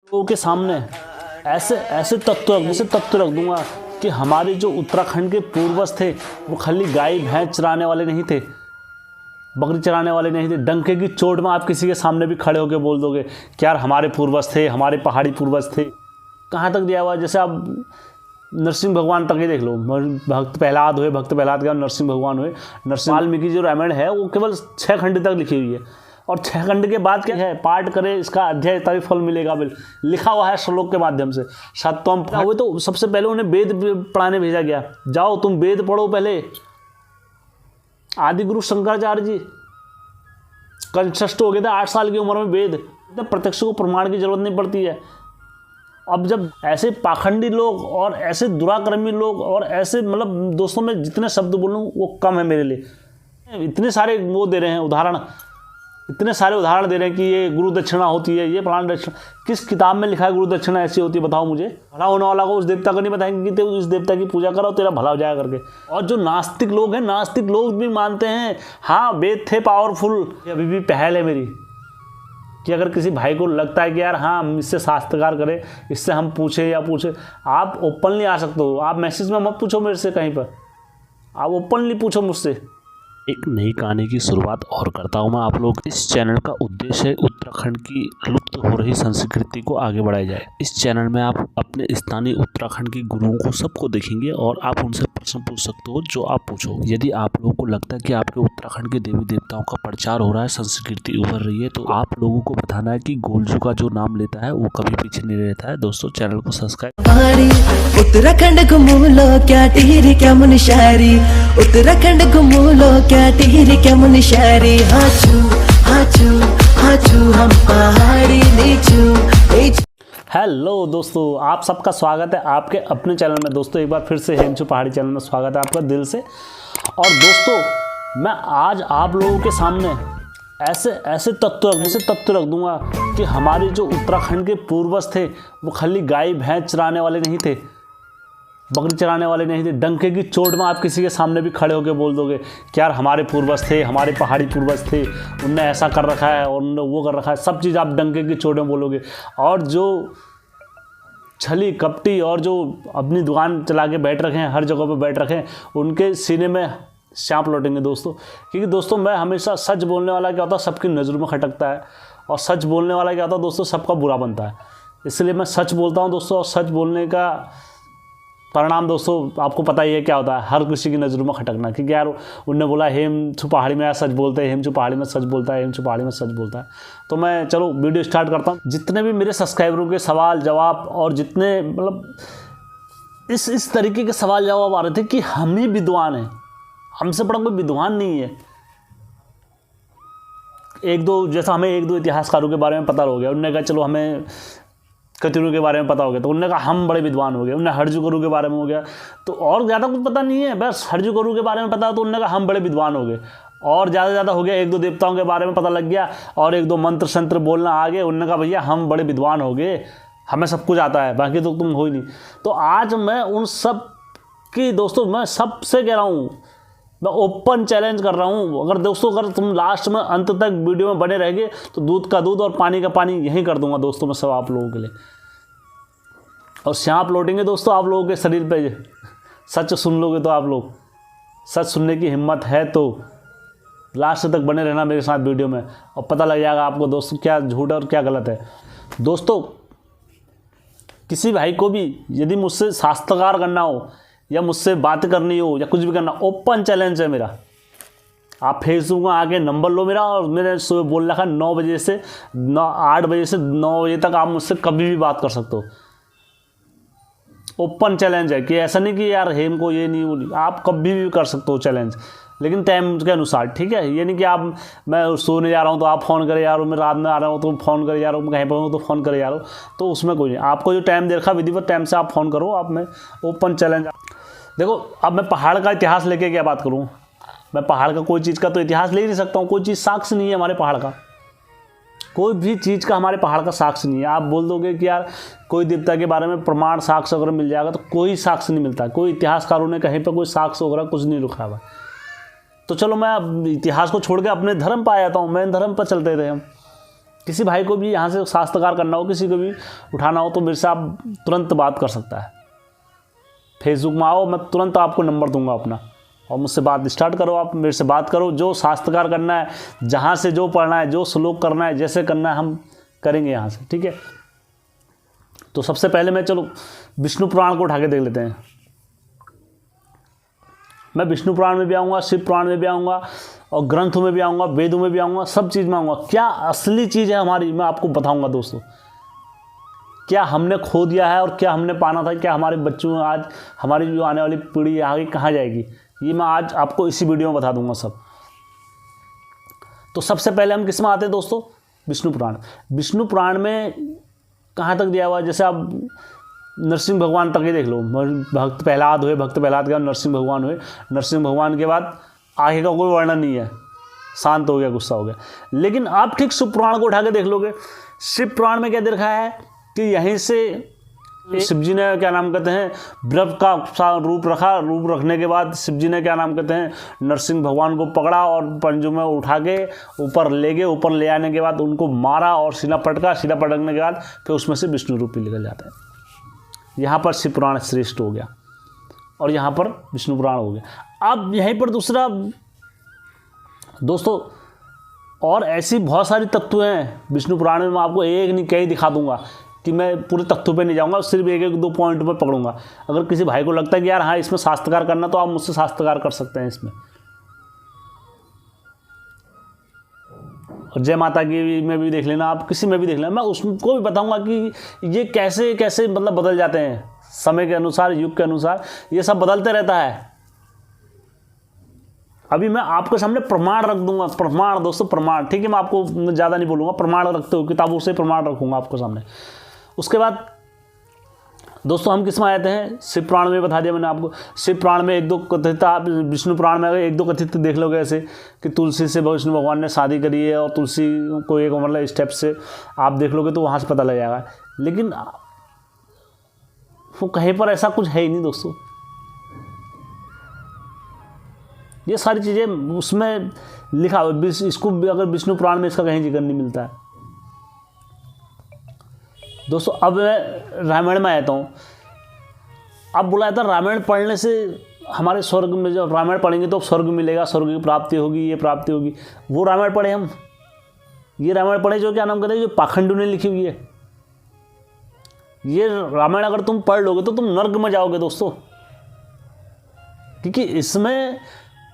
लोगों के सामने ऐसे ऐसे तथ्य रख दूंगा कि हमारे जो उत्तराखंड के पूर्वज थे वो खाली गाय भैंस चराने वाले नहीं थे, बकरी चराने वाले नहीं थे। डंके की चोट में आप किसी के सामने भी खड़े होकर बोल दोगे कि यार हमारे पूर्वज थे, हमारे पहाड़ी पूर्वज थे। कहाँ तक दिया हुआ है? जैसे आप नरसिंह भगवान तक ही देख लो। भक्त प्रहलाद के बाद नरसिंह भगवान हुए। नरसिंह वाल्मीकि जो रामायण है वो केवल 6 खंड तक लिखी हुई है, और 6 खंड के बाद क्या है, पाठ करे इसका अध्याय तभी फल मिलेगा। लिखा हुआ है श्लोक के माध्यम से। सत्वम हुए तो सबसे पहले उन्हें वेद पढ़ाने भेजा गया, जाओ तुम वेद पढ़ो पहले। आदि गुरु शंकराचार्य जी कंठस्थ हो गए थे 8 साल की उम्र में वेद। प्रत्यक्ष को प्रमाण की जरूरत नहीं पड़ती है। अब जब ऐसे पाखंडी लोग और ऐसे दुराक्रमी लोग और ऐसे मतलब दोस्तों में जितने शब्द बोलूँ वो कम है मेरे लिए। इतने सारे वो दे रहे हैं उदाहरण, इतने सारे उदाहरण दे रहे हैं कि ये गुरु दक्षिणा होती है, ये प्राण दक्षिणा। किस किताब में लिखा है गुरु दक्षिणा ऐसी होती है? बताओ मुझे। भला होने वाला को उस देवता को नहीं बताएंगे कि उस देवता की पूजा करो तेरा भला हो जाएगा करके। और जो नास्तिक लोग हैं, नास्तिक लोग भी मानते हैं हाँ वेद थे पावरफुल। अभी भी पहल है मेरी कि अगर किसी भाई को लगता है कि यार हाँ हम इससे शास्त्रकार करें, इससे हम पूछे, आप ओपनली आ सकते हो। आप मैसेज में मत पूछो मेरे से कहीं पर, आप ओपनली पूछो मुझसे। एक नई कहानी की शुरुआत और करता हूँ मैं आप लोग। इस चैनल का उद्देश्य है उत्तराखंड की लुप्त हो रही संस्कृति को आगे बढ़ाया जाए। इस चैनल में आप अपने स्थानीय उत्तराखंड के गुरुओं को सबको देखेंगे और आप उनसे प्रश्न पूछ सकते हो जो आप पूछो। यदि आप लोगों को लगता है कि आपके उत्तराखंड के देवी देवताओं का प्रचार हो रहा है, संस्कृति उभर रही है, तो आप लोगों को बताना है कि गोलजू का जो नाम लेता है वो कभी पीछे नहीं रहता है। दोस्तों चैनल को सब्सक्राइब। उत्तराखंड घुमूलो क्या टिहरी क्या मुनशारी, उत्तराखंड घुमूलो क्या टिहरी क्या मुनशारी। हाचू हाचू हाचू हम पहाड़ी नीचू। हेलो दोस्तों, आप सबका स्वागत है आपके अपने चैनल में। दोस्तों एक बार फिर से हेमचू पहाड़ी चैनल में स्वागत है आपका दिल से। और दोस्तों मैं आज आप लोगों के सामने ऐसे तथ्य रख दूंगा कि हमारे जो उत्तराखंड के पूर्वज थे वो खाली गाय भैंस चराने वाले नहीं थे, बकरी चराने वाले नहीं थे। डंके की चोट में आप किसी के सामने भी खड़े होकर बोल दोगे कि यार हमारे पूर्वज थे, हमारे पहाड़ी पूर्वज थे, उनने ऐसा कर रखा है और उनने वो कर रखा है। सब चीज़ आप डंके की चोट में बोलोगे। और जो छली कपटी और जो अपनी दुकान चला के बैठ रखे हैं, हर जगह पर बैठ रखे हैं, उनके सीने में सांप लौटेंगे दोस्तों। क्योंकि दोस्तों मैं हमेशा सच बोलने वाला क्या होता है सबकी नज़रों में खटकता है, और सच बोलने वाला क्या होता है दोस्तों सबका बुरा बनता है। इसलिए मैं सच बोलता हूँ दोस्तों, और सच बोलने का परिणाम दोस्तों आपको पता ही है क्या होता है, हर किसी की नज़रों में खटकना। क्योंकि यार उनने बोला हेमचू पहाड़ी में सच बोलते हैं, हेमचू पहाड़ी में सच बोलता है, हेमचू पहाड़ी में सच बोलता है। तो मैं चलो वीडियो स्टार्ट करता हूँ। जितने भी मेरे सब्सक्राइबरों के सवाल जवाब और जितने मतलब इस तरीके के सवाल जवाब आ रहे थे कि हम ही विद्वान हैं, हमसे बड़ा कोई विद्वान नहीं है। हमें एक दो इतिहासकारों के बारे में पता हो गया, उनने कहा चलो हमें कतिरों के बारे में पता हो गया, तो उन्होंने कहा हम बड़े विद्वान हो गए। उन्हें हरजू गुरु के बारे में हो गया, तो और ज़्यादा कुछ पता नहीं है, बस हरजू गुरु के बारे में पता, तो उन्होंने कहा हम बड़े विद्वान हो गए। और ज़्यादा हो गया, 1-2 देवताओं के बारे में पता लग गया और 1-2 मंत्र शंत्र बोलना आ गए। उन्होंने कहा भैया हम बड़े विद्वान हो गए, हमें सब कुछ आता है, बाकी तो तुम हो ही नहीं। तो आज मैं उन सब की दोस्तों मैं सबसे कह रहा हूँ, मैं ओपन चैलेंज कर रहा हूँ। अगर तुम लास्ट में अंत तक वीडियो में बने रहेंगे तो दूध का दूध और पानी का पानी यहीं कर दूंगा दोस्तों मैं सब आप लोगों के लिए। और सांप लौटेंगे दोस्तों आप लोगों के शरीर पे। सच सुन लोगे तो आप लोग, सच सुनने की हिम्मत है तो लास्ट तक बने रहना मेरे साथ वीडियो में, और पता लग जाएगा आपको दोस्तों क्या झूठ और क्या गलत है। दोस्तों किसी भाई को भी यदि मुझसे शास्त्रकार करना हो या मुझसे बात करनी हो या कुछ भी करना, ओपन चैलेंज है मेरा। आप फेसबुक में आके नंबर लो मेरा, और मेरे सुबह बोल रखा 8 बजे से 9 बजे तक आप मुझसे कभी भी बात कर सकते हो। ओपन चैलेंज है कि ऐसा नहीं कि यार हेम को ये नहीं बोली, आप कभी भी कर सकते हो चैलेंज, लेकिन टाइम के अनुसार, ठीक है। ये नहीं कि आप मैं सोने जा रहा हूँ तो आप फ़ोन करे यार, मैं रात में आ रहा हूँ तो फ़ोन करे यार, मैं कहीं पर हूँ तो फ़ोन करे यार, तो उसमें कोई नहीं। आपको जो टाइम दे रखा विधिवत टाइम से आप फ़ोन करो। आप में ओपन चैलेंज। देखो अब मैं पहाड़ का इतिहास लेके क्या बात करूँ, मैं पहाड़ का कोई चीज़ का तो इतिहास ले ही नहीं सकता हूँ, कोई चीज़ साक्ष्य नहीं है हमारे पहाड़ का, कोई भी चीज़ का हमारे पहाड़ का साक्ष्य नहीं है। आप बोल दोगे कि यार कोई देवता के बारे में प्रमाण साक्ष्य वगैरह मिल जाएगा, तो कोई साक्ष्य नहीं मिलता, कोई इतिहासकारों ने कहीं पर कोई साक्ष्य वगैरह कुछ नहीं लिखा हुआ। तो चलो मैं इतिहास को छोड़ के अपने धर्म पर आ जाता हूँ। मैं धर्म पर चलते थे हम। किसी भाई को भी यहाँ से शास्त्रकार करना हो, किसी को भी उठाना हो तो मेरे से आप तुरंत बात कर सकता है। फेसबुक में आओ, मैं तुरंत आपको नंबर दूंगा अपना और मुझसे बात स्टार्ट करो, आप मेरे से बात करो। जो शास्त्रकार करना है, जहाँ से जो पढ़ना है, जो श्लोक करना है, जैसे करना है हम करेंगे यहाँ से, ठीक है। तो सबसे पहले मैं चलो विष्णु पुराण को उठा के देख लेते हैं। मैं विष्णु पुराण में भी आऊँगा, शिव पुराण में भी आऊँगा और ग्रंथों में भी आऊँगा, वेदों में भी आऊँगा, सब चीज़ में आऊँगा। क्या असली चीज़ है हमारी, मैं आपको बताऊँगा दोस्तों। क्या हमने खो दिया है और क्या हमने पाना था, क्या हमारे बच्चों में आज हमारी जो आने वाली पीढ़ी आगे कहाँ जाएगी, ये मैं आज आपको इसी वीडियो में बता दूंगा सब। तो सबसे पहले हम किस में आते हैं दोस्तों, विष्णु पुराण। विष्णु पुराण में कहाँ तक दिया हुआ है, जैसे आप नरसिंह भगवान तक ही देख लो। भक्त प्रहलाद हुए, भक्त प्रहलाद के बाद नरसिंह भगवान हुए, नरसिंह भगवान के बाद आगे का कोई वर्णन नहीं है, शांत हो गया, गुस्सा हो गया। लेकिन आप ठीक शिव पुराण को उठा के देख लोगे, शिव पुराण में क्या दे रखा है कि यहीं से शिव जी ने क्या नाम कहते हैं, ब्रह्म का रूप रखा, रूप रखने के बाद शिव जी ने क्या नाम कहते हैं, नरसिंह भगवान को पकड़ा और पंजों में उठा के ऊपर ले गए। ऊपर ले आने के बाद उनको मारा और सीना पटका, सीना पटकने के बाद फिर उसमें से विष्णु रूप ही निकल जाता है। यहाँ पर शिव पुराण श्रेष्ठ हो गया और यहाँ पर विष्णु पुराण हो गया। अब यहीं पर दूसरा दोस्तों, और ऐसी बहुत सारी तत्व हैं विष्णु पुराण में, मैं आपको एक नहीं कई दिखा दूंगा कि मैं पूरे तत्वों पे नहीं जाऊंगा, सिर्फ एक एक दो पॉइंट पे पकड़ूंगा। अगर किसी भाई को लगता है कि यार हाँ इसमें शास्त्रकार करना, तो आप मुझसे शास्त्रकार कर सकते हैं इसमें। और जय माता की में भी देख लेना, आप किसी में भी देख लेना, मैं उसको भी बताऊंगा कि ये कैसे कैसे मतलब बदल जाते हैं समय के अनुसार, युग के अनुसार, ये सब बदलते रहता है। अभी मैं आपके सामने प्रमाण रख दूंगा, प्रमाण दोस्तों, प्रमाण, ठीक है। मैं आपको ज़्यादा नहीं बोलूँगा, प्रमाण रखते हो, किताबों से प्रमाण रखूँगा आपके सामने। उसके बाद दोस्तों हम किस में आते हैं, शिव पुराण में बता दिया मैंने आपको। शिव पुराण में एक दो कथित, आप विष्णु पुराण में एक दो कथित देख लोगे ऐसे कि तुलसी से विष्णु भगवान ने शादी करी है, और तुलसी को एक मतलब स्टेप से आप देख लोगे तो वहाँ से पता लग जाएगा। लेकिन वो कहीं पर ऐसा कुछ है ही नहीं दोस्तों। ये सारी चीज़ें उसमें लिखा हुआ, इसको अगर विष्णु पुराण में इसका कहीं जिक्र नहीं मिलता है दोस्तों। अब मैं रामायण में आता हूँ। अब बोला था रामायण पढ़ने से हमारे स्वर्ग में, जब रामायण पढ़ेंगे तो स्वर्ग मिलेगा, स्वर्ग की प्राप्ति होगी, ये प्राप्ति होगी। वो रामायण पढ़े हम, ये रामायण पढ़े जो क्या नाम कहते हैं, जो पाखंडों ने लिखी हुई है। ये रामायण अगर तुम पढ़ लोगे तो तुम नर्क में जाओगे दोस्तों, क्योंकि इसमें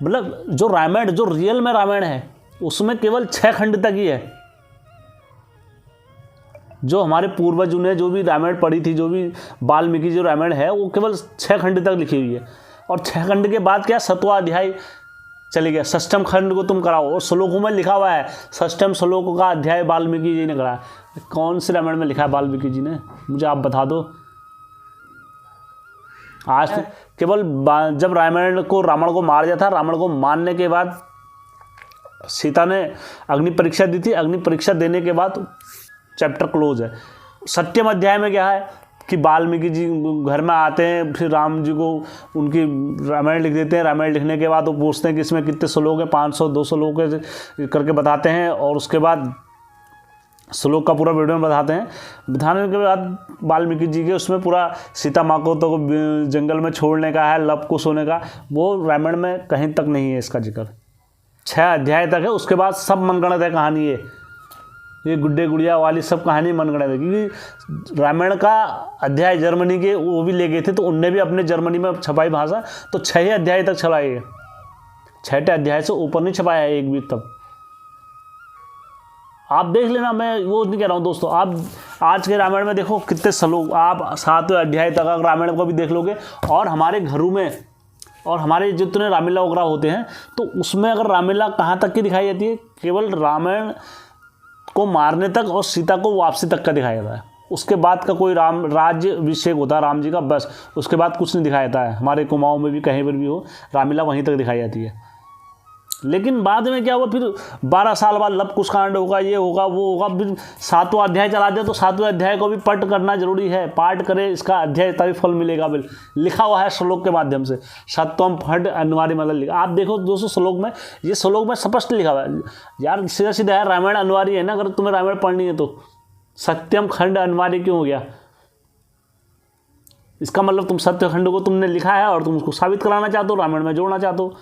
मतलब जो रामायण, जो रियल में रामायण है, उसमें केवल 6 खंड तक ही है। जो हमारे पूर्वजों ने जो भी रामायण पढ़ी थी, जो भी वाल्मीकि जो रामायण है, वो केवल 6 खंड तक लिखी हुई है। और 6 खंड के बाद क्या 7वां अध्याय चले गया, 6ठम खंड को तुम कराओ। और श्लोकों में लिखा हुआ है 6ठम श्लोक का अध्याय वाल्मीकि जी ने करा। कौन से रामायण में लिखा है वाल्मीकि जी ने, मुझे आप बता दो। आज केवल जब रामायण को मार दिया था, रावण को मारने के बाद सीता ने अग्नि परीक्षा दी थी। अग्नि परीक्षा देने के बाद चैप्टर क्लोज है। 7वें अध्याय में क्या है कि वाल्मीकि जी घर में आते हैं, फिर राम जी को उनकी रामायण लिख देते हैं। रामायण लिखने के बाद वो पूछते हैं कि इसमें कितने श्लोक हैं, 500 200 श्लोक करके बताते हैं। और उसके बाद श्लोक का पूरा वीडियो में बताते हैं। बताने के बाद वाल्मीकि जी के उसमें पूरा सीता माँ को तो जंगल में छोड़ने का है, लव कुश होने का, वो रामायण में कहीं तक नहीं है इसका जिक्र। 6 अध्याय तक है, उसके बाद सब मनगढ़ंत है कहानी। ये गुड्डे गुड़िया वाली सब कहानी मनगढ़ंत है, क्योंकि रामायण का अध्याय जर्मनी के वो भी ले गए थे, तो उनने भी अपने जर्मनी में छपाई भाषा, तो 6 अध्याय तक छपाई है। 6ठे अध्याय से ऊपर नहीं छपाया है एक भी। तब आप देख लेना, मैं वो नहीं कह रहा हूँ दोस्तों। आप आज के रामायण में देखो कितने श्लोक, आप 7वें अध्याय तक अगर रामायण को भी देख लोगे, और हमारे घरों में और हमारे जितने रामलीला वगैरह होते हैं, तो उसमें अगर रामलीला कहाँ तक की दिखाई जाती है, केवल रामायण को मारने तक और सीता को वापसी तक का दिखाया जाता है। उसके बाद का कोई राज्य अभिषेक होता है राम जी का, बस उसके बाद कुछ नहीं दिखाया जाता है। हमारे कुमाऊँ में भी कहीं पर भी हो, रामलीला वहीं तक दिखाई जाती है। लेकिन बाद में क्या हुआ, फिर 12 साल बाद लव कुश कांड होगा, ये होगा वो होगा, फिर 7वां अध्याय चला दिया। तो 7वें अध्याय को भी पठ करना जरूरी है, पाठ करे इसका अध्याय तभी फल मिलेगा। बिल लिखा हुआ है श्लोक के माध्यम से, 7वां पठ अनिवार्य मतलब लिखा। आप देखो दोस्तों श्लोक में, ये श्लोक में स्पष्ट लिखा हुआ है यार, सीधा सीधा है, रामायण अनिवार्य है ना। अगर तुम्हें रामायण पढ़नी है तो सत्यम खंड अनिवार्य क्यों हो गया? इसका मतलब तुम सत्य खंड को तुमने लिखा है और तुम उसको साबित कराना चाहते हो, रामायण में जोड़ना चाहते हो।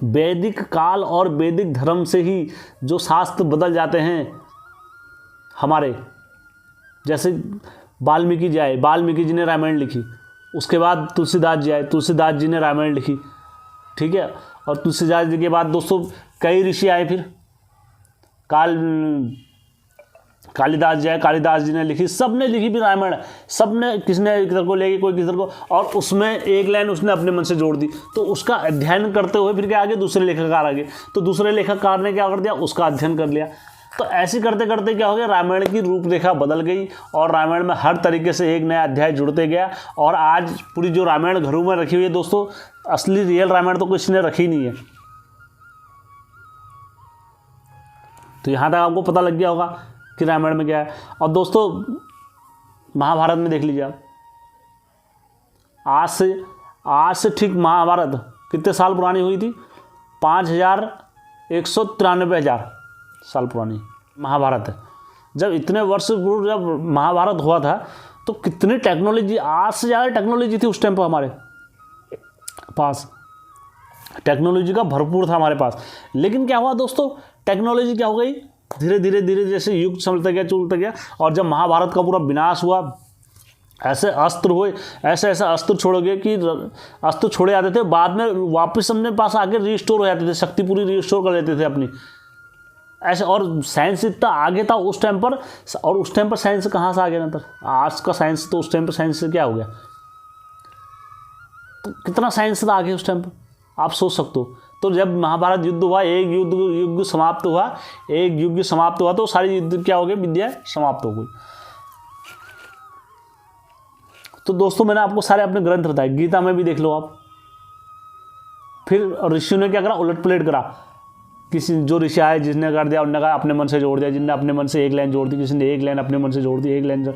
वैदिक काल और वैदिक धर्म से ही जो शास्त्र बदल जाते हैं हमारे, जैसे वाल्मीकि जी आए, वाल्मीकि जी ने रामायण लिखी, उसके बाद तुलसीदास जी आए, तुलसीदास जी ने रामायण लिखी, ठीक है। और तुलसीदास जी के बाद दोस्तों कई ऋषि आए, फिर कालिदास जी आए, कालिदास जी ने लिखी, सब ने लिखी भी रामायण, सब ने, किसने किधर को लेके, कोई किधर को, और उसमें एक लाइन उसने अपने मन से जोड़ दी। तो उसका अध्ययन करते हुए फिर क्या आगे दूसरे लेखककार आ गए, तो दूसरे लेखककार ने क्या कर दिया, उसका अध्ययन कर लिया। तो ऐसे करते करते क्या हो गया, रामायण की रूपरेखा बदल गई और रामायण में हर तरीके से एक नया अध्याय जुड़ते गया। और आज पूरी जो रामायण घरों में रखी हुई है दोस्तों, असली रियल रामायण तो किसी ने रखी नहीं है। तो यहाँ तक आपको पता लग गया होगा कि रामायण में क्या है। और दोस्तों महाभारत में देख लीजिए आप, आज से ठीक महाभारत कितने साल पुरानी हुई थी? 5,193,000 साल पुरानी महाभारत है। जब इतने वर्ष पूर्व जब महाभारत हुआ था तो कितनी टेक्नोलॉजी, आज से ज़्यादा टेक्नोलॉजी थी उस टाइम पर हमारे पास, टेक्नोलॉजी का भरपूर था हमारे पास। लेकिन क्या हुआ दोस्तों, टेक्नोलॉजी क्या हो गई, धीरे धीरे जैसे युग चलता गया, और जब महाभारत का पूरा विनाश हुआ, ऐसे अस्त्र हुए, ऐसे अस्त्र छोड़ोगे कि अस्त्र छोड़े जाते थे, बाद में वापस अपने पास आके रिस्टोर हो जाते थे, शक्ति पूरी रिस्टोर कर लेते थे अपनी, ऐसे। और साइंस इतना आगे था उस टाइम पर, और उस टाइम पर साइंस कहाँ से आ गया? नंतर आज का साइंस तो उस टाइम पर साइंस से क्या हो गया? तो कितना साइंस था आगे उस टाइम पर, आप सोच सकते हो। तो जब महाभारत युद्ध हुआ, एक युग समाप्त हुआ, तो सारी युद्ध क्या हो गए, विद्या समाप्त हो गई। तो दोस्तों मैंने आपको सारे अपने ग्रंथ बताए, गीता में भी देख लो आप। फिर ऋषियों ने क्या करा, उलट पलट करा। किसी जो ऋषि आए, जिसने कर दिया, उन्होंने कहा अपने मन से जोड़ दिया, जिसने अपने मन से एक लाइन जोड़ दी, किसी ने एक लाइन अपने मन से जोड़ दी, एक लाइन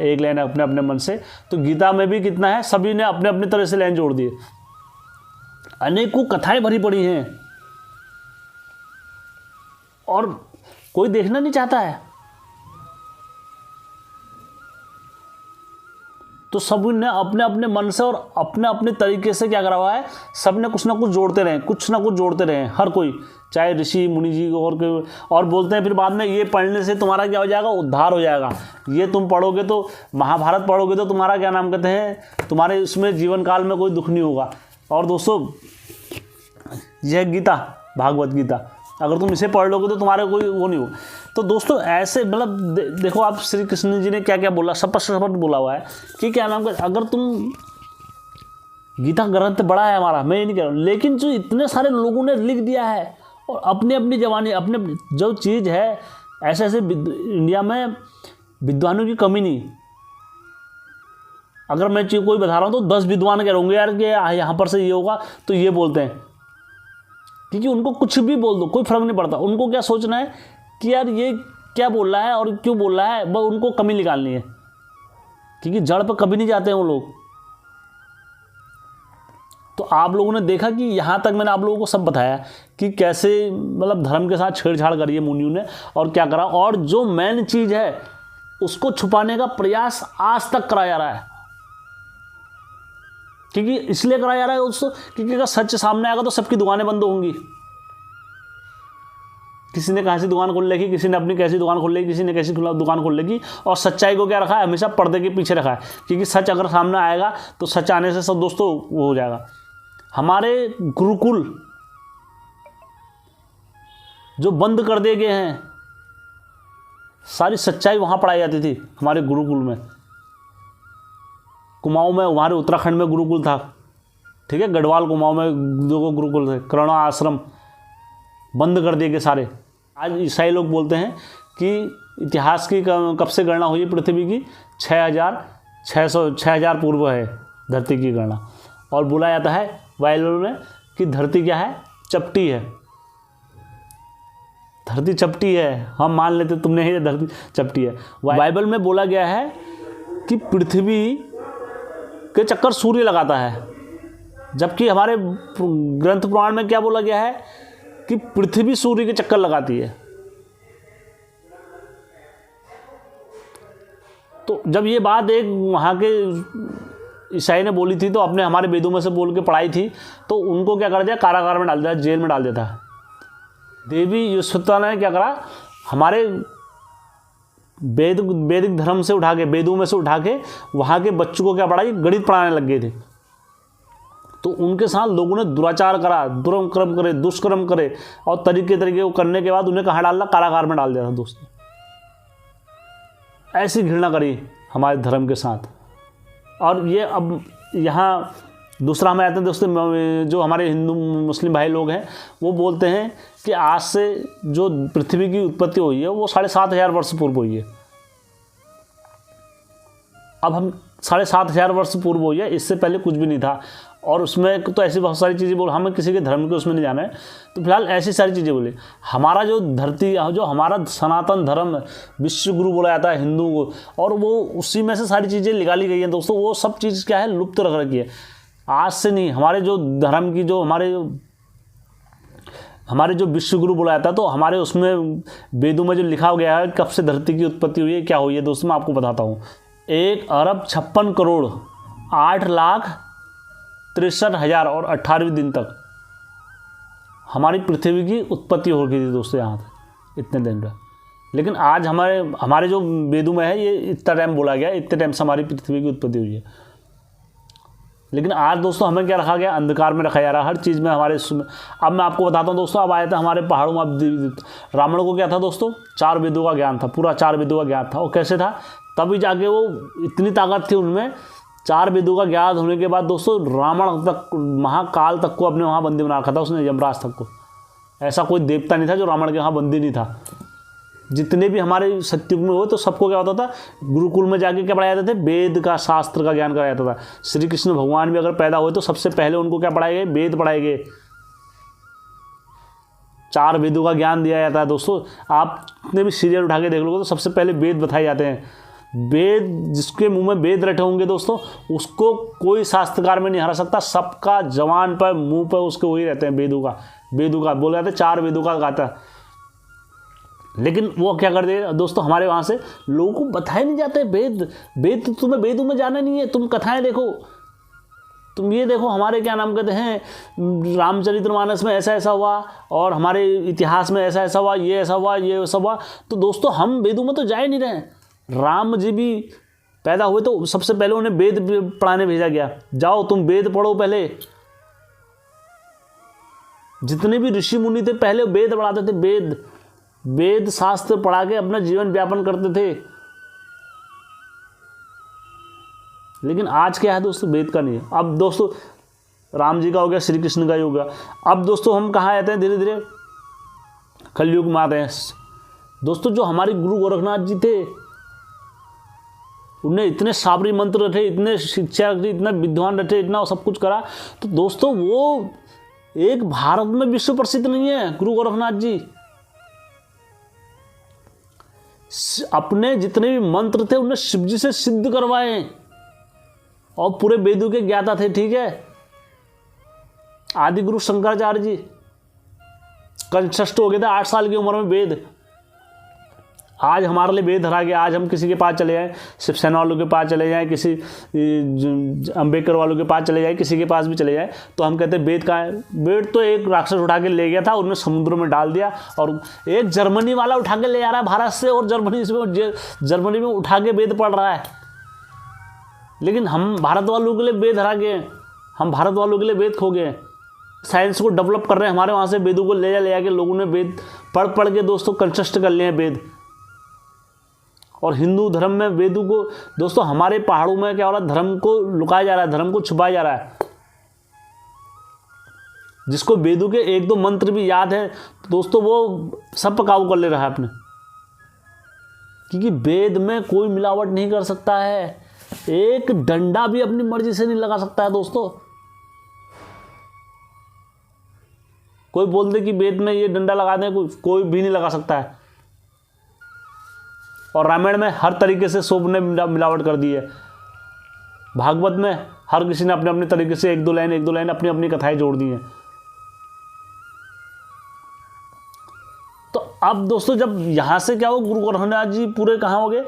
एक लाइन अपने मन से। तो गीता में भी कितना है, सभी ने अपने अपने तरह से लाइन जोड़ दिए। अनेकों कथाएं भरी पड़ी हैं और कोई देखना नहीं चाहता है। तो सभी ने अपने अपने मन से और अपने अपने तरीके से क्या करा हुआ है, सब ने कुछ ना कुछ जोड़ते रहे, हर कोई, चाहे ऋषि मुनि जी और बोलते हैं फिर बाद में, ये पढ़ने से तुम्हारा क्या हो जाएगा, उद्धार हो जाएगा। ये तुम पढ़ोगे तो, महाभारत पढ़ोगे तो तुम्हारा क्या नाम कहते हैं, तुम्हारे इसमें जीवन काल में कोई दुख नहीं होगा। और दोस्तों यह गीता, भागवत गीता, अगर तुम इसे पढ़ लोगे तो तुम्हारे कोई वो नहीं हो। तो दोस्तों ऐसे मतलब देखो आप, श्री कृष्ण जी ने क्या क्या बोला, स्पष्ट बोला हुआ है कि क्या नाम कहते, अगर तुम, गीता ग्रंथ बड़ा है हमारा, मैं ये नहीं कह रहा हूँ, लेकिन जो इतने सारे लोगों ने लिख दिया है और अपनी अपनी जवानी, अपने जो चीज़ है, ऐसे इंडिया में विद्वानों की कमी नहीं। अगर मैं चीज़ कोई बता रहा हूँ तो 10 विद्वान कह होंगे यार कि यहाँ पर से ये होगा, तो ये बोलते हैं, क्योंकि उनको कुछ भी बोल दो कोई फर्क नहीं पड़ता। उनको क्या सोचना है कि यार ये क्या बोल रहा है और क्यों बोल रहा है, बस उनको कमी निकालनी है, क्योंकि जड़ पर कभी नहीं जाते हैं वो लोग। तो आप लोगों ने देखा कि यहाँ तक मैंने आप लोगों को सब बताया कि कैसे मतलब धर्म के साथ छेड़छाड़ करी है मुनियों ने और क्या करा, और जो मेन चीज़ है उसको छुपाने का प्रयास आज तक करा जा रहा है। क्योंकि इसलिए कराया जा रहा है दोस्तों, क्योंकि अगर सच सामने आएगा तो सबकी दुकानें बंद होंगी। किसी ने कहाँ से दुकान खोल लेगी, किसी ने अपनी कैसी दुकान खोल लेगी, किसी ने कैसी दुकान खोल लेगी, और सच्चाई को क्या रखा है, हमेशा पर्दे के पीछे रखा है। क्योंकि सच अगर सामने आएगा तो सच आने से सब दोस्तों वो हो जाएगा। हमारे गुरुकुल जो बंद कर दिए गए हैं, सारी सच्चाई वहाँ पढ़ाई जाती थी हमारे गुरुकुल में। कुमाऊं में, हमारे उत्तराखंड में गुरुकुल था, ठीक है, गढ़वाल कुमाऊं में 2 गुरुकुल थे, करुणा आश्रम बंद कर दिए गए सारे। आज ईसाई लोग बोलते हैं कि इतिहास की कब से गणना हुई पृथ्वी की, 6,000 पूर्व है धरती की गणना। और बोला जाता है बाइबल में कि धरती क्या है, चपटी है। धरती चपटी है, हम मान लेते तुमने ही धरती चपटी है। बाइबल में बोला गया है कि पृथ्वी के चक्कर सूर्य लगाता है, जबकि हमारे ग्रंथ पुराण में क्या बोला गया है कि पृथ्वी सूर्य के चक्कर लगाती है। तो जब ये बात एक वहाँ के ईसाई ने बोली थी तो अपने हमारे वेदों में से बोल के पढ़ाई थी, तो उनको क्या कर दिया, कारागार में डाल दिया, जेल में डाल देता है। देवी यशोदा ने क्या करा, हमारे वैदिक धर्म से उठा के, वेदों में से उठा के वहाँ के बच्चों को क्या पढ़ाई, गणित पढ़ाने लग गए थे। तो उनके साथ लोगों ने दुराचार करा, दुष्कर्म करे, दुष्कर्म करे, और तरीके को करने के बाद उन्हें कहाँ डाला, कारागार में डाल दिया था दोस्तों। ऐसी घृणा करी हमारे धर्म के साथ। और ये अब यहाँ दूसरा हमें आते हैं दोस्तों, जो हमारे हिंदू मुस्लिम भाई लोग हैं वो बोलते हैं कि आज से जो पृथ्वी की उत्पत्ति हुई है वो 7,500 वर्ष पूर्व हुई है। अब हम 7,500 वर्ष पूर्व हुई है, इससे पहले कुछ भी नहीं था। और उसमें तो ऐसी बहुत सारी चीज़ें बोल, हमें किसी के धर्म के उसमें नहीं जाना है, तो फिलहाल ऐसी सारी चीज़ें बोली। हमारा जो धरती, जो हमारा सनातन धर्म विश्व गुरु बोला जाता है हिंदू को, और वो उसी में से सारी चीज़ें निकाली गई हैं दोस्तों। वो सब चीज़ क्या है, लुप्त रख रखी है। आज से नहीं, हमारे जो धर्म की जो हमारे जो विश्व गुरु बुलाया था, तो हमारे उसमें वेदों में जो लिखा गया है कब से धरती की उत्पत्ति हुई है, क्या हुई है दोस्तों, मैं आपको बताता हूँ। 1,56,08,63,000 और 18वें दिन तक हमारी पृथ्वी की उत्पत्ति हो गई थी दोस्तों यहाँ पे, इतने दिन का। लेकिन आज हमारे जो वेदों में है ये इतना टाइम बोला गया, इतने टाइम से हमारी पृथ्वी की उत्पत्ति हुई है। लेकिन आज दोस्तों हमें क्या रखा गया, अंधकार में रखा जा रहा है हर चीज़ में हमारे। अब मैं आपको बताता हूँ दोस्तों, अब आया था हमारे पहाड़ों में, अब रावण को क्या था दोस्तों, 4 वेदों का ज्ञान था, पूरा 4 वेदों का ज्ञान था। वो कैसे था, तभी जाके वो इतनी ताकत थी उनमें, 4 वेदों का ज्ञान होने के बाद दोस्तों रावण तक, महाकाल तक को अपने वहाँ बंदी बना रखा था उसने, यमराज तक को। ऐसा कोई देवता नहीं था जो रावण के वहाँ बंदी नहीं था। जितने भी हमारे सत्युग में हुए तो सबको क्या होता था, गुरुकुल में जाके क्या पढ़ाया जाते थे, वेद का, शास्त्र का ज्ञान कराया जाता था। श्री कृष्ण भगवान भी अगर पैदा हुए तो सबसे पहले उनको क्या पढ़ाए गए, वेद पढ़ाए गए। 4 वेदों का ज्ञान दिया जाता है दोस्तों। आप जितने भी सीरियल उठा के देख लोगे तो सबसे पहले वेद बताए जाते हैं। वेद, जिसके मुंह में वेद रटे होंगे दोस्तों, उसको कोई शास्त्रकार में नहीं हरा सकता। सबका जवान पर, मुंह पर उसके वही रहते हैं, वेदों का बोला जाता है, 4 वेदों का गाता है। लेकिन वो क्या कर दे दोस्तों, हमारे वहाँ से लोगों को बताए नहीं जाते वेद तो तुम्हें वेदों में जाना नहीं है। तुम कथाएं देखो, तुम ये देखो, हमारे क्या नाम कहते हैं, रामचरितमानस में ऐसा ऐसा हुआ, और हमारे इतिहास में ऐसा ऐसा हुआ, ये ऐसा हुआ, ये ऐसा हुआ। तो दोस्तों हम वेदों में तो जा ही नहीं रहे। राम जी भी पैदा हुए तो सबसे पहले उन्हें वेद पढ़ाने भेजा गया, जाओ तुम वेद पढ़ो पहले। जितने भी ऋषि मुनि थे पहले वेद पढ़ाते थे, वेद शास्त्र पढ़ा के अपना जीवन व्यापन करते थे। लेकिन आज क्या है दोस्तों, वेद का नहीं है। अब दोस्तों राम जी का हो गया, श्री कृष्ण का ही हो गया। अब दोस्तों हम कहाँ आते हैं, धीरे धीरे कलयुग में आते हैं दोस्तों। जो हमारे गुरु गोरखनाथ जी थे, उन्हें इतने साबरी मंत्र रटे, इतने शिक्षा रटे, इतना विद्वान रटे, इतना सब कुछ करा। तो दोस्तों वो एक भारत में विश्व प्रसिद्ध नहीं है गुरु गोरखनाथ जी। अपने जितने भी मंत्र थे उन्हें शिव जी से सिद्ध करवाए, और पूरे वेदों के ज्ञाता थे, ठीक है। आदि गुरु शंकराचार्य जी कंठस्थ हो गए थे 8 साल की उम्र में वेद। आज हमारे लिए वेद हरा गया। आज हम किसी के पास चले जाएं, शिवसेना वालों के पास चले जाएं, किसी अम्बेडकर वालों के पास चले जाएं, किसी के पास भी चले जाएं, तो हम कहते हैं वेद कहाँ है। वेद तो एक राक्षस उठा के ले गया था, उन्हें समुद्र में डाल दिया, और एक जर्मनी वाला उठा के ले आ रहा है भारत से, और जर्मनी में उठा के वेद पढ़ रहा है। लेकिन हम भारत वालों के लिए वेद हरा गए, हम भारत वालों के लिए वेद खो गए। साइंस को डेवलप कर रहे हैं, हमारे वहाँ से वेदों को ले जाके लोगों ने वेद पढ़ के दोस्तों कंठस्थ कर लिए हैं वेद। और हिंदू धर्म में वेदों को दोस्तों, हमारे पहाड़ों में क्या हो रहा है, धर्म को लुकाया जा रहा है, धर्म को छुपाया जा रहा है। जिसको वेदों के 1-2 मंत्र भी याद है दोस्तों, वो सब पर काबू कर ले रहा है अपने, क्योंकि वेद में कोई मिलावट नहीं कर सकता है। एक डंडा भी अपनी मर्जी से नहीं लगा सकता है दोस्तों। कोई बोल दे कि वेद में ये डंडा लगा दें, कोई भी नहीं लगा सकता है। और रामायण में हर तरीके से सब ने मिलावट कर दी है। भागवत में हर किसी ने अपने अपने तरीके से एक दो लाइन अपनी अपनी कथाएं जोड़ दी हैं। तो अब दोस्तों जब यहाँ से क्या हो, गुरु गोरखनाथ जी पूरे कहाँ हो गए,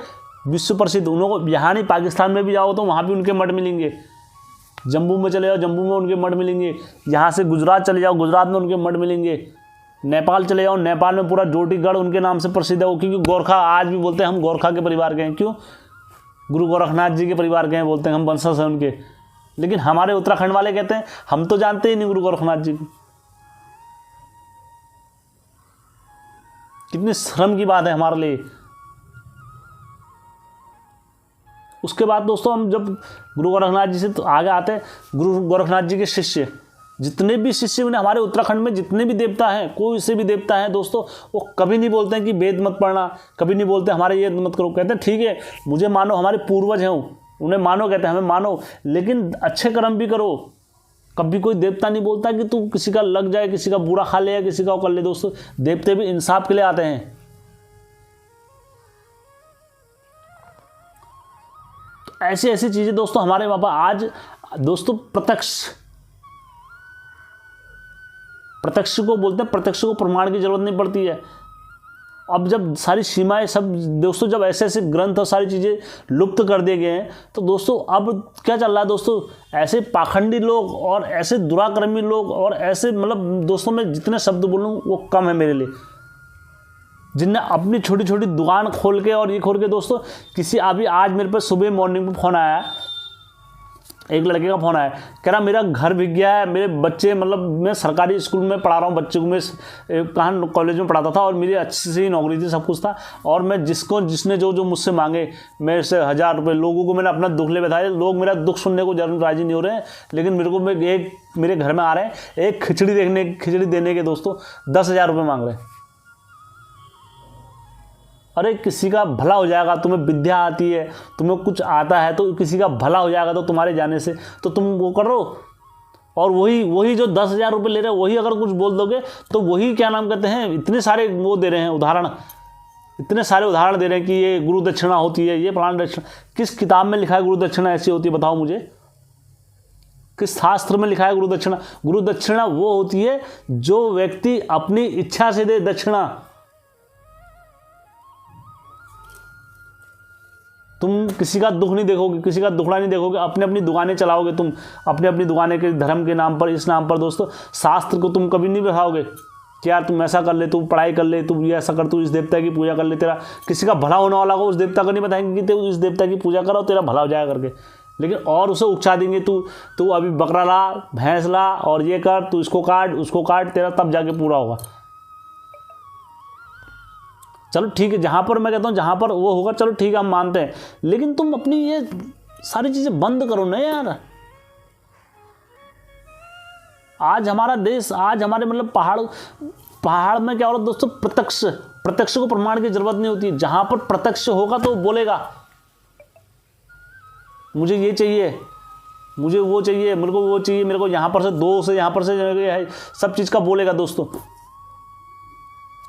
विश्व प्रसिद्ध। उनको यहाँ नहीं, पाकिस्तान में भी जाओ तो वहाँ भी उनके मठ मिलेंगे। जम्मू में चले जाओ, जम्मू में उनके मठ मिलेंगे। यहाँ से गुजरात चले जाओ, गुजरात में उनके मठ मिलेंगे। नेपाल चले जाओ, नेपाल में पूरा जोटीगढ़ उनके नाम से प्रसिद्ध है वो, क्योंकि गोरखा आज भी बोलते हैं हम गोरखा के परिवार के हैं। क्यों? गुरु गोरखनाथ जी के परिवार के हैं, बोलते हैं हम वंशज हैं उनके। लेकिन हमारे उत्तराखंड वाले कहते हैं हम तो जानते ही नहीं गुरु गोरखनाथ जी को। कितनी शर्म की बात है हमारे लिए। उसके बाद दोस्तों हम जब गुरु गोरखनाथ जी से तो आगे आते हैं, गुरु गोरखनाथ जी के शिष्य, जितने भी शिष्य उन्हें हमारे उत्तराखंड में जितने भी देवता हैं, कोई से भी देवता है दोस्तों, वो कभी नहीं बोलते हैं कि वेद मत पढ़ना, कभी नहीं बोलते हमारे ये मत करो। कहते हैं ठीक है मुझे मानो, हमारे पूर्वज हैं उन्हें मानो, कहते हैं हमें मानो, लेकिन अच्छे कर्म भी करो। कभी कोई देवता नहीं बोलता कि तू किसी का लग जाए, किसी का बुरा खा ले या किसी का वो कर ले। दोस्तों देवते भी इंसाफ के लिए आते हैं। तो ऐसी ऐसी चीज़ें दोस्तों हमारे वहाँ पर आज दोस्तों प्रत्यक्ष को बोलते हैं, प्रत्यक्ष को प्रमाण की जरूरत नहीं पड़ती है। अब जब सारी सीमाएं सब दोस्तों, जब ऐसे ऐसे ग्रंथ और सारी चीज़ें लुप्त कर दिए गए हैं, तो दोस्तों अब क्या चल रहा है दोस्तों, ऐसे पाखंडी लोग और ऐसे दुराक्रमी लोग और ऐसे मतलब दोस्तों मैं जितने शब्द बोलूँ वो कम है मेरे लिए, जिनने अपनी छोटी छोटी दुकान खोल के और ये खोल के दोस्तों, किसी अभी आज मेरे पास सुबह मॉर्निंग में फ़ोन आया, एक लड़के का फ़ोन आया, कह रहा मेरा घर बिक गया है, मेरे बच्चे मतलब मैं सरकारी स्कूल में पढ़ा रहा हूँ, बच्चे को मैं कहाँ कॉलेज में पढ़ाता था और मेरी अच्छी सी नौकरी थी, सब कुछ था, और मैं जिसने जो मुझसे मांगे मेरे से 1000 रुपये, लोगों को मैंने अपना दुख ले बताया, लोग मेरा दुख सुनने को जरूर राजी नहीं हो रहे हैं, लेकिन मेरे घर में आ रहे हैं एक खिचड़ी देने के दोस्तों 10,000 रुपये मांग रहे हैं। अरे किसी का भला हो जाएगा, तुम्हें विद्या आती है, तुम्हें कुछ आता है तो किसी का भला हो जाएगा तो तुम्हारे जाने से, तो तुम वो करो। और वही जो 10,000 रुपये ले रहे हैं, वही अगर कुछ बोल दोगे तो वही क्या नाम कहते हैं, इतने सारे वो दे रहे हैं उदाहरण, इतने सारे उदाहरण दे रहे हैं कि ये गुरु दक्षिणा होती है, ये प्राण दक्षिणा। किस किताब में लिखा है गुरु दक्षिणा ऐसी होती है, बताओ मुझे। किस शास्त्र में लिखा है गुरु दक्षिणा? गुरु दक्षिणा वो होती है जो व्यक्ति अपनी इच्छा से दे दक्षिणा। तुम किसी का दुख नहीं देखोगे, किसी का दुखड़ा नहीं देखोगे, अपनी अपनी दुकानें चलाओगे, तुम अपनी अपनी दुकानें के धर्म के नाम पर, इस नाम पर दोस्तों, शास्त्र को तुम कभी नहीं बढ़ाओगे कि यार तुम ऐसा कर ले, तू पढ़ाई कर ले, तू ये ऐसा कर, तू इस देवता की पूजा कर ले, तेरा किसी का भला होने वाला हो, उस देवता को नहीं बताएंगे कि तू इस देवता की पूजा करो तेरा भला हो जाएगा करके, लेकिन और उसे उकसा देंगे, तू अभी बकरा ला, भैंस ला और ये कर, तू इसको काट उसको काट, तेरा तब जाके पूरा होगा। चलो ठीक है, जहाँ पर मैं कहता हूँ जहाँ पर वो होगा, चलो ठीक है हम मानते हैं, लेकिन तुम अपनी ये सारी चीज़ें बंद करो ना यार। आज हमारा देश, आज हमारे मतलब पहाड़ में क्या हो रहा है दोस्तों, प्रत्यक्ष को प्रमाण की जरूरत नहीं होती है। जहाँ पर प्रत्यक्ष होगा तो बोलेगा मुझे ये चाहिए, मुझे वो चाहिए, मेरे को वो चाहिए, मेरे को यहाँ पर से 2 से यहाँ पर से सब चीज़ का बोलेगा दोस्तों।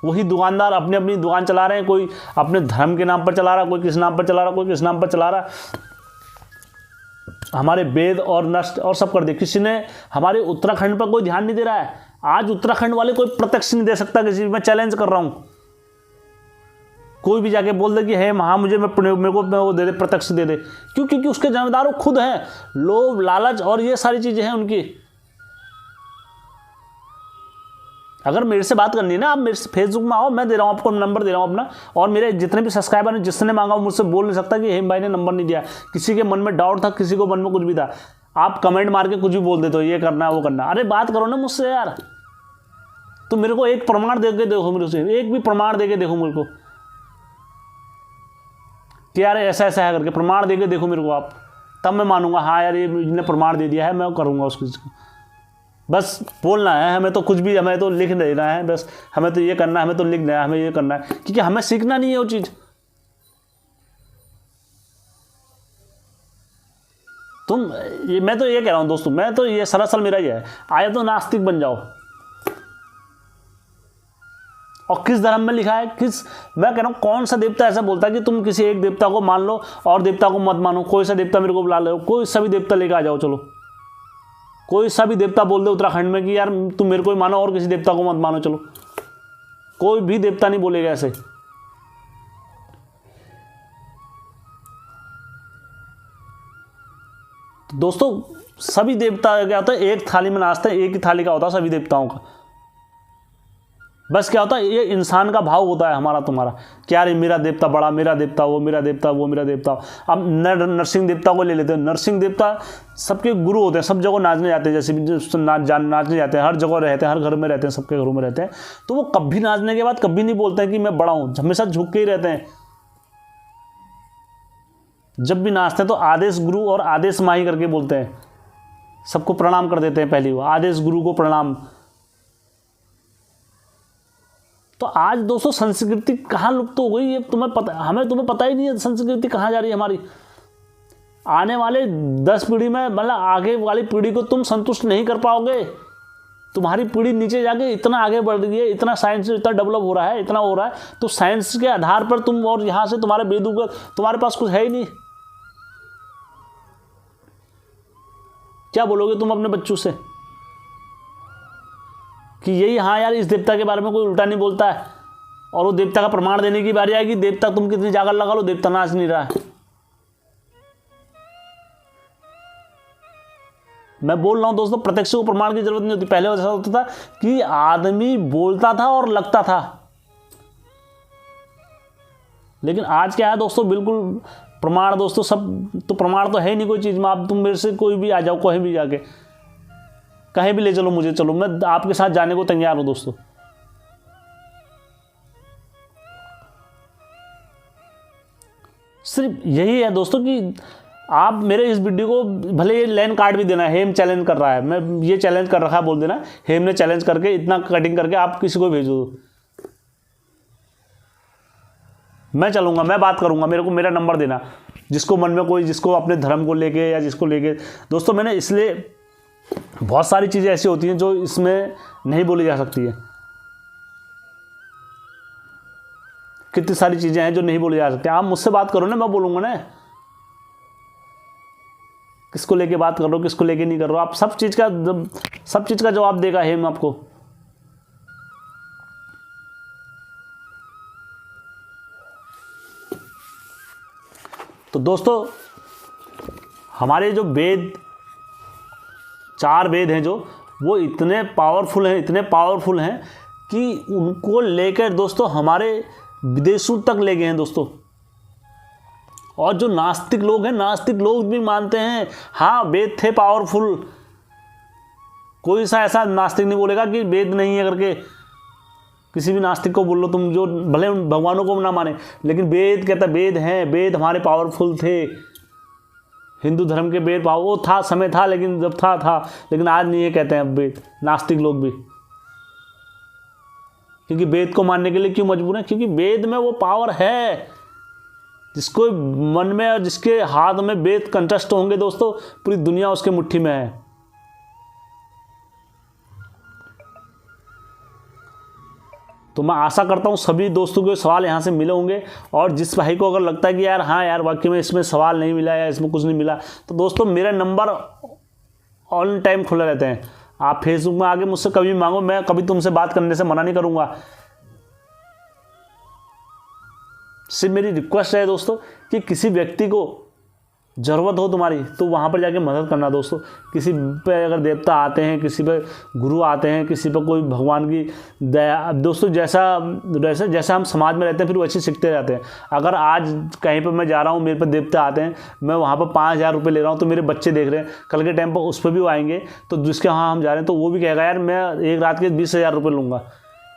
वही दुकानदार अपनी अपनी दुकान चला रहे हैं, कोई अपने धर्म के नाम पर चला रहा है, कोई किस नाम पर चला रहा है, कोई किस नाम पर चला रहा है। हमारे वेद और नष्ट और सब कर दिया किसी ने। हमारे उत्तराखंड पर कोई ध्यान नहीं दे रहा है। आज उत्तराखंड वाले कोई प्रत्यक्ष नहीं दे सकता किसी, मैं चैलेंज कर रहा हूँ। कोई भी जाके बोल दे कि है हाँ मुझे मेरे को वो दे दे, प्रत्यक्ष दे दे। क्यों? क्योंकि उसके जिम्मेदार वो खुद हैं। लोभ, लालच और ये सारी चीज़ें हैं उनकी। अगर मेरे से बात करनी है ना, आप मेरे से फेसबुक में आओ, मैं दे रहा हूँ आपको नंबर, दे रहा हूँ अपना। और मेरे जितने भी सब्सक्राइबर हैं, जिसने मांगा मुझसे बोल नहीं सकता कि हेम भाई ने नंबर नहीं दिया। किसी के मन में डाउट था, किसी को मन में कुछ भी था, आप कमेंट मार के कुछ भी बोल देते हो, ये करना है वो करना। अरे बात करो ना मुझसे यार। तो मेरे को एक प्रमाण दे के देखो, मेरे से एक भी प्रमाण दे के देखो मेरे को कि यार ऐसा ऐसा है करके प्रमाण दे के देखो मेरे को आप, तब मैं मानूंगा हाँ यार ये ने प्रमाण दे दिया है, मैं करूँगा उस चीज़ को। बस बोलना है हमें, तो कुछ भी हमें तो लिख देना है, बस हमें तो ये करना है, हमें तो लिख देना है, हमें ये करना है, क्योंकि हमें सीखना नहीं है वो चीज़। मैं तो ये कह रहा हूँ दोस्तों, मैं तो ये सरासर मेरा ये है, आया तो नास्तिक बन जाओ। और किस धर्म में लिखा है, मैं कह रहा हूँ कौन सा देवता ऐसा बोलता है कि तुम किसी एक देवता को मान लो और देवता को मत मानो। कोई सा देवता मेरे को बुला लो, कोई सा भी देवता लेके आ जाओ, चलो कोई सा भी देवता बोल दे उत्तराखंड में कि यार तुम मेरे को ही मानो और किसी देवता को मत मानो, चलो कोई भी देवता नहीं बोलेगा ऐसे। तो दोस्तों सभी देवता क्या होता है, एक थाली में नाचते हैं, एक ही थाली का होता है सभी देवताओं का। बस क्या होता है, ये इंसान का भाव होता है हमारा तुम्हारा, क्या रे मेरा देवता बड़ा, मेरा देवता वो, मेरा देवता वो, मेरा देवता। अब नरसिंह देवता को ले लेते हैं। नरसिंह देवता सबके गुरु होते हैं, सब जगह नाचने जाते हैं, जैसे भी नाचने जाते हैं, हर जगह रहते हैं, हर घर में रहते हैं, सबके घरों में रहते हैं। तो वो कभी नाचने के बाद कभी नहीं बोलते हैं कि मैं बड़ा हूँ, हमेशा झुक के ही रहते हैं। जब भी नाचते हैं तो आदेश गुरु और आदेश माही करके बोलते हैं, सबको प्रणाम कर देते हैं पहले, वो आदेश गुरु को प्रणाम। तो आज दोस्तों संस्कृति कहाँ लुप्त हो गई, ये तुम्हें पता ही नहीं है संस्कृति कहाँ जा रही है हमारी। आने वाले 10 पीढ़ी में, मतलब आगे वाली पीढ़ी को तुम संतुष्ट नहीं कर पाओगे। तुम्हारी पीढ़ी नीचे जाके इतना आगे बढ़ रही है, इतना साइंस इतना डेवलप हो रहा है, इतना हो रहा है, तो साइंस के आधार पर तुम, और यहाँ से तुम्हारे वेदों का तुम्हारे पास कुछ है ही नहीं। क्या बोलोगे तुम अपने बच्चों से कि यही, हाँ यार इस देवता के बारे में कोई उल्टा नहीं बोलता है, और वो देवता का प्रमाण देने की बारी आएगी, देवता तुम कितनी जागर लगा लो, देवता नाच नहीं रहा है। मैं बोल रहा हूं दोस्तों, प्रत्यक्ष को प्रमाण की जरूरत नहीं होती। पहले ऐसा होता था कि आदमी बोलता था और लगता था, लेकिन आज क्या है दोस्तों, बिल्कुल प्रमाण दोस्तों, सब तो प्रमाण तो है ही नहीं कोई चीज में। आप तुम मेरे से कोई भी आ जाओ, कहीं भी जाके कहीं भी ले चलो मुझे, चलो मैं आपके साथ जाने को तैयार हूं दोस्तों। सिर्फ यही है दोस्तों कि आप मेरे इस वीडियो को भले ये लैंड कार्ड भी देना है, हेम चैलेंज कर रहा है, मैं ये चैलेंज कर रखा है, बोल देना हेम ने चैलेंज करके इतना कटिंग करके आप किसी को भेजो, मैं चलूंगा, मैं बात करूंगा, मेरे को मेरा नंबर देना, जिसको मन में कोई, जिसको अपने धर्म को लेके या जिसको लेके। दोस्तों मैंने इसलिए, बहुत सारी चीज़ें ऐसी होती हैं जो इसमें नहीं बोली जा सकती है, कितनी सारी चीज़ें हैं जो नहीं बोली जा सकती। आप मुझसे बात करो ना, मैं बोलूँगा ना, किसको लेके बात कर रहे हो, किसको लेके नहीं कर रहे हो, आप सब चीज़ का जवाब देगा हेम आपको। तो दोस्तों हमारे जो वेद, 4 वेद हैं जो, वो इतने पावरफुल हैं कि उनको लेकर दोस्तों हमारे विदेशों तक ले गए हैं दोस्तों। और जो नास्तिक लोग हैं, नास्तिक लोग भी मानते हैं हाँ वेद थे पावरफुल। कोई सा ऐसा नास्तिक नहीं बोलेगा कि वेद नहीं है करके। किसी भी नास्तिक को बोल लो तुम, जो भले भगवानों को ना माने, लेकिन वेद कहता है वेद हैं, वेद हमारे पावरफुल थे। हिंदू धर्म के वेद वो था, समय था, लेकिन जब था, लेकिन आज नहीं है कहते हैं वेद, नास्तिक लोग भी। क्योंकि वेद को मानने के लिए क्यों मजबूर है? क्योंकि वेद में वो पावर है, जिसको मन में और जिसके हाथ में वेद कंठस्थ होंगे दोस्तों, पूरी दुनिया उसके मुट्ठी में है। तो मैं आशा करता हूँ सभी दोस्तों के सवाल यहाँ से मिले होंगे, और जिस भाई को अगर लगता है कि यार हाँ यार वाकई में इसमें सवाल नहीं मिला या इसमें कुछ नहीं मिला, तो दोस्तों मेरा नंबर ऑल टाइम खुला रहते हैं। आप फेसबुक में आके मुझसे कभी मांगो, मैं कभी तुमसे बात करने से मना नहीं करूँगा। सिर्फ मेरी रिक्वेस्ट है दोस्तों कि किसी व्यक्ति को ज़रूरत हो तुम्हारी, तो वहाँ पर जाके मदद करना दोस्तों। किसी पे अगर देवता आते हैं, किसी पे गुरु आते हैं, किसी पे कोई भगवान की दया, दोस्तों जैसा हम समाज में रहते हैं फिर वैसे सीखते रहते हैं। अगर आज कहीं पर मैं जा रहा हूँ, मेरे पे देवता आते हैं, मैं वहाँ पर 5000 रुपये ले रहा हूँ, तो मेरे बच्चे देख रहे हैं, कल के टाइम पर उस पर भी वो आएंगे, तो जिसके वहाँ हम जा रहे हैं तो वो भी कहेगा यार मैं एक रात के 20,000 रुपये लूँगा।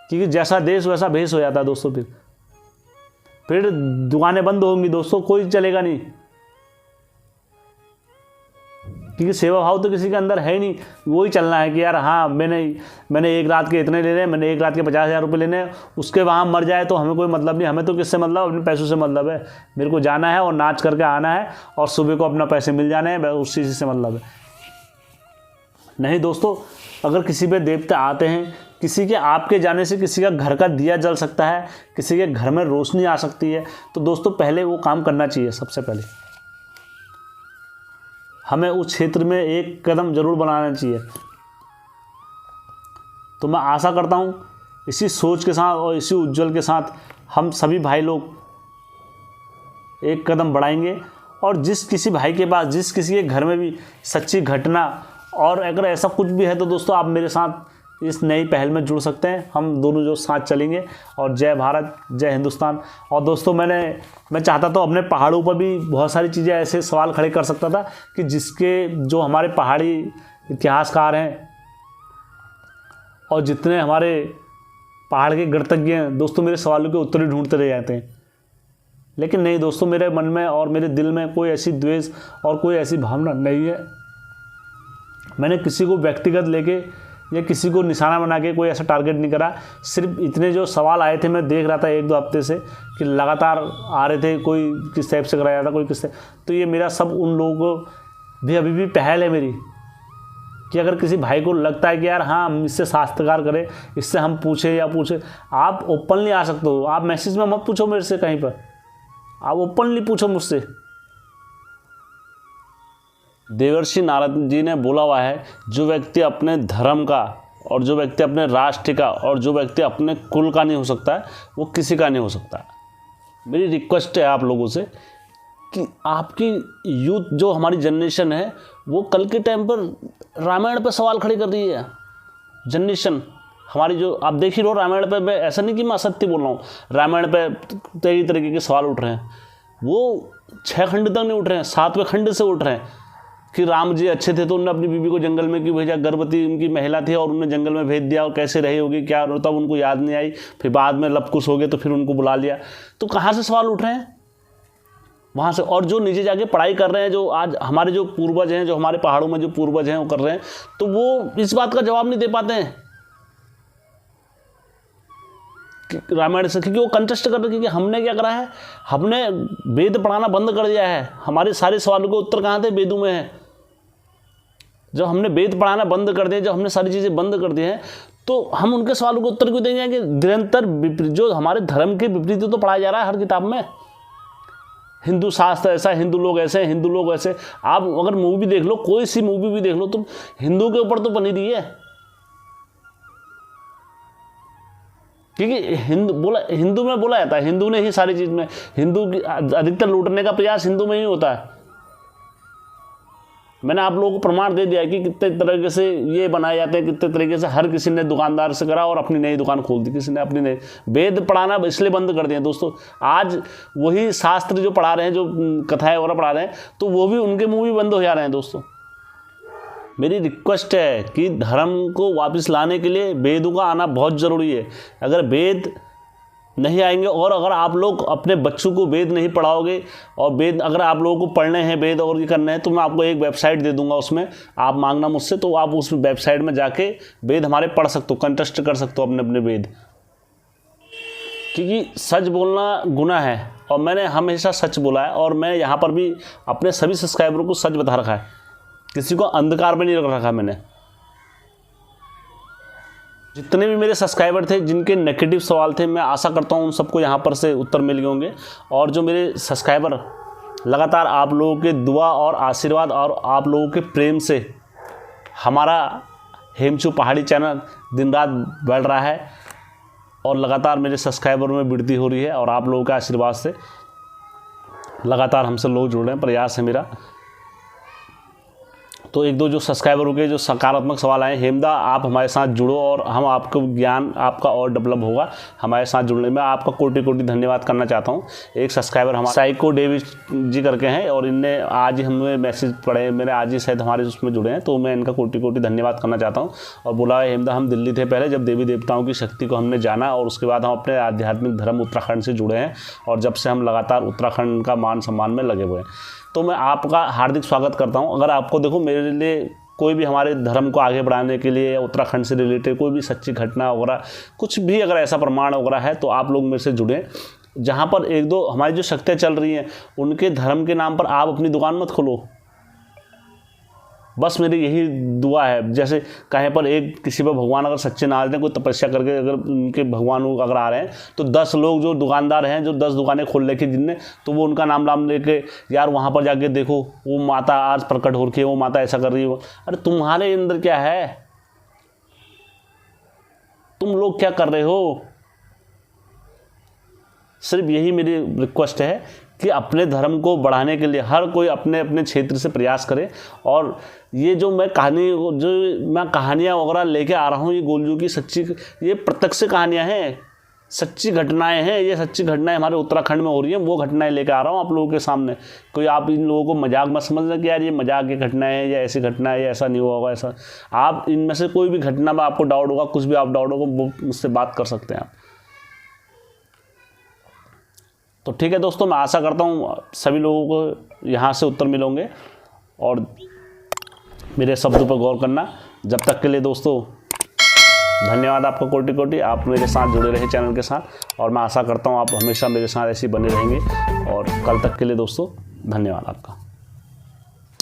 क्योंकि जैसा देश वैसा भेष हो जाता है दोस्तों। फिर दुकानें बंद होंगी दोस्तों, कोई चलेगा नहीं, क्योंकि सेवा भाव तो किसी के अंदर है ही नहीं। वही चलना है कि यार हाँ मैंने एक रात के इतने लेने हैं, मैंने एक रात के 50,000 रुपये लेने हैं, उसके वहाँ मर जाए तो हमें कोई मतलब नहीं। हमें तो किससे मतलब, अपने पैसों से मतलब है। मेरे को जाना है और नाच करके आना है, और सुबह को अपना पैसे मिल जाने हैं, उस चीज़ से मतलब है। नहीं दोस्तों, अगर किसी पे देवता आते हैं, किसी के आपके जाने से किसी का घर का दिया जल सकता है, किसी के घर में रोशनी आ सकती है। तो दोस्तों पहले वो काम करना चाहिए। सबसे पहले हमें उस क्षेत्र में एक कदम जरूर बनाना चाहिए। तो मैं आशा करता हूँ इसी सोच के साथ और इसी उज्जवल के साथ हम सभी भाई लोग एक कदम बढ़ाएंगे, और जिस किसी भाई के पास, जिस किसी के घर में भी सच्ची घटना और अगर ऐसा कुछ भी है तो दोस्तों आप मेरे साथ इस नई पहल में जुड़ सकते हैं। हम दोनों जो साथ चलेंगे। और जय भारत, जय हिंदुस्तान। और दोस्तों मैं चाहता तो अपने पहाड़ों पर भी बहुत सारी चीज़ें ऐसे सवाल खड़े कर सकता था कि जिसके जो हमारे पहाड़ी इतिहासकार हैं और जितने हमारे पहाड़ के गणतज्ञ हैं दोस्तों, मेरे सवालों के उत्तर ही ढूंढते रह जाते हैं। लेकिन नहीं दोस्तों, मेरे मन में और मेरे दिल में कोई ऐसी द्वेष और कोई ऐसी भावना नहीं है। मैंने किसी को व्यक्तिगत लेके या किसी को निशाना बना के कोई ऐसा टारगेट नहीं करा। सिर्फ इतने जो सवाल आए थे, मैं देख रहा था 1-2 हफ्ते से कि लगातार आ रहे थे, कोई किस टाइप से कराया था, कोई किस टाइप। तो ये मेरा सब उन लोगों को भी अभी भी पहल है मेरी कि अगर किसी भाई को लगता है कि यार हाँ हम इससे शास्त्रकार करें, इससे हम पूछें या पूछें, आप ओपनली आ सकते हो। आप मैसेज में मत पूछो मेरे से कहीं पर, आप ओपनली पूछो मुझसे। देवर्षि नारद जी ने बोला हुआ है, जो व्यक्ति अपने धर्म का और जो व्यक्ति अपने राष्ट्र का और जो व्यक्ति अपने कुल का नहीं हो सकता है वो किसी का नहीं हो सकता। मेरी रिक्वेस्ट है आप लोगों से कि आपकी यूथ जो हमारी जनरेशन है वो कल के टाइम पर रामायण पर सवाल खड़े कर रही है। जनरेशन हमारी जो आप देख ही रहो, रामायण पे मैं ऐसा नहीं कि मैं असत्य बोल रहा हूँ, रामायण पे कई तरीके के सवाल उठ रहे हैं। वो 6 खंड तक नहीं उठ रहे हैं, 7वें खंड से उठ रहे हैं कि राम जी अच्छे थे तो उन्होंने अपनी बीवी को जंगल में क्यों भेजा, गर्भवती उनकी महिला थी और उन्होंने जंगल में भेज दिया, और कैसे रही होगी क्या होता उनको याद नहीं आई, फिर बाद में लबकुश हो गए तो फिर उनको बुला लिया। तो कहाँ से सवाल उठ रहे हैं? वहाँ से। और जो नीचे जाके पढ़ाई कर रहे हैं, जो आज हमारे जो पूर्वज हैं, जो हमारे पहाड़ों में जो पूर्वज हैं वो कर रहे हैं, तो वो इस बात का जवाब नहीं दे पाते हैं रामायण से, क्योंकि वो कंटेस्ट कर रहे हैं कि हमने क्या करा है, हमने वेद पढ़ाना बंद कर दिया है। हमारे सारे सवालों के उत्तर कहाँ थे? वेदों में है। जब हमने वेद पढ़ाना बंद कर दिया, जब हमने सारी चीज़ें बंद कर दी हैं, तो हम उनके सवालों के उत्तर क्यों देंगे कि निरंतर जो हमारे धर्म के विपरीत तो पढ़ाया जा रहा है हर किताब में। हिंदू शास्त्र ऐसा, हिंदू लोग ऐसे, हिंदू लोग ऐसे। आप अगर मूवी देख लो, कोई सी मूवी भी देख लो, तो हिंदू के ऊपर तो बनी रही है, क्योंकि हिंदू में बोला जाता है, हिंदू ने ही सारी चीज़ में, हिंदू की अधिकतर लूटने का प्रयास हिंदू में ही होता है। मैंने आप लोगों को प्रमाण दे दिया है कि कितने तरीके से ये बनाए जाते हैं, कितने तरीके से हर किसी ने दुकानदार से करा और अपनी नई दुकान खोल दी, किसी ने अपनी नई। वेद पढ़ाना इसलिए बंद कर दिए दोस्तों। आज वही शास्त्र जो पढ़ा रहे हैं, जो कथाएं वगैरह पढ़ा रहे हैं, तो वो भी उनके मुंह भी बंद हो जा रहे हैं दोस्तों। मेरी रिक्वेस्ट है कि धर्म को वापस लाने के लिए वेदों का आना बहुत ज़रूरी है। अगर वेद नहीं आएंगे और अगर आप लोग अपने बच्चों को वेद नहीं पढ़ाओगे, और वेद अगर आप लोगों को पढ़ने हैं वेद और ये करने हैं, तो मैं आपको एक वेबसाइट दे दूंगा, उसमें आप मांगना मुझसे, तो आप उस वेबसाइट में जाके वेद हमारे पढ़ सकते हो, कंटेस्ट कर सकते हो अपने अपने वेद। क्योंकि सच बोलना गुनाह है और मैंने हमेशा सच बोला है, और मैं यहाँ पर भी अपने सभी सब्सक्राइबरों को सच बता रखा है, किसी को अंधकार में नहीं रख रखा मैंने। जितने भी मेरे सब्सक्राइबर थे जिनके नेगेटिव सवाल थे, मैं आशा करता हूँ उन सबको यहाँ पर से उत्तर मिल गए होंगे। और जो मेरे सब्सक्राइबर लगातार आप लोगों के दुआ और आशीर्वाद और आप लोगों के प्रेम से हमारा हेमचू पहाड़ी चैनल दिन रात बढ़ रहा है और लगातार मेरे सब्सक्राइबरों में वृद्धि हो रही है, और आप लोगों के आशीर्वाद से लगातार हमसे लोग जुड़ रहे हैं, प्रयास है मेरा। तो 1-2 जो सब्सक्राइबरों के जो सकारात्मक सवाल आए, हेमदा आप हमारे साथ जुड़ो और हम आपको ज्ञान आपका और डेवलप होगा हमारे साथ जुड़ने में। आपका कोटि कोटि धन्यवाद करना चाहता हूँ। एक सब्सक्राइबर हमारे साइको डेविड जी करके हैं, और इनने आज ही हमें मैसेज पढ़े, मेरे आज ही शायद हमारे उसमें जुड़े हैं, तो मैं इनका कोटि कोटि धन्यवाद करना चाहता हूँ। और बोला है हेमदा हम दिल्ली थे पहले, जब देवी देवताओं की शक्ति को हमने जाना, और उसके बाद हम अपने आध्यात्मिक धर्म उत्तराखंड से जुड़े हैं, और जब से हम लगातार उत्तराखंड का मान सम्मान में लगे हुए हैं। तो मैं आपका हार्दिक स्वागत करता हूं। अगर आपको देखो मेरे लिए कोई भी हमारे धर्म को आगे बढ़ाने के लिए या उत्तराखंड से रिलेटेड कोई भी सच्ची घटना वगैरह कुछ भी अगर ऐसा प्रमाण वगैरह है, तो आप लोग मेरे से जुड़ें। जहां पर 1-2 हमारी जो शक्तियाँ चल रही हैं, उनके धर्म के नाम पर आप अपनी दुकान मत खोलो। बस मेरी यही दुआ है। जैसे कहीं पर एक किसी पर भगवान अगर सच्चे नाराज हैं, कोई तपस्या करके अगर उनके भगवान अगर आ रहे हैं, तो 10 लोग जो दुकानदार हैं, जो 10 दुकानें खोल रखी जिनने, तो वो उनका नाम लेके यार वहाँ पर जाके देखो वो माता आज प्रकट हो रही है, वो माता ऐसा कर रही है। अरे तुम्हारे अंदर क्या है? तुम लोग क्या कर रहे हो? सिर्फ यही मेरी रिक्वेस्ट है कि अपने धर्म को बढ़ाने के लिए हर कोई अपने अपने क्षेत्र से प्रयास करे। और ये जो मैं कहानियाँ वगैरह लेके आ रहा हूँ, ये गोलजू की सच्ची, ये प्रत्यक्ष कहानियाँ हैं, सच्ची घटनाएं हैं। ये सच्ची घटनाएं हमारे उत्तराखंड में हो रही हैं, वो घटनाएं लेके आ रहा हूँ आप लोगों के सामने। कोई आप इन लोगों को मजाक मत समझना कि यार ये मजाक की घटना है या ऐसी घटना है या ऐसा नहीं हुआ होगा ऐसा। आप इनमें से कोई भी घटना में आपको डाउट होगा, कुछ भी आप डाउट होगा, वो मुझसे बात कर सकते हैं आप। तो ठीक है दोस्तों, मैं आशा करता हूँ सभी लोगों को यहाँ से उत्तर मिलेंगे और मेरे शब्दों पर गौर करना। जब तक के लिए दोस्तों धन्यवाद आपका कोटि कोटि। आप मेरे साथ जुड़े रहे चैनल के साथ, और मैं आशा करता हूँ आप हमेशा मेरे साथ ऐसे बने रहेंगे। और कल तक के लिए दोस्तों धन्यवाद आपका।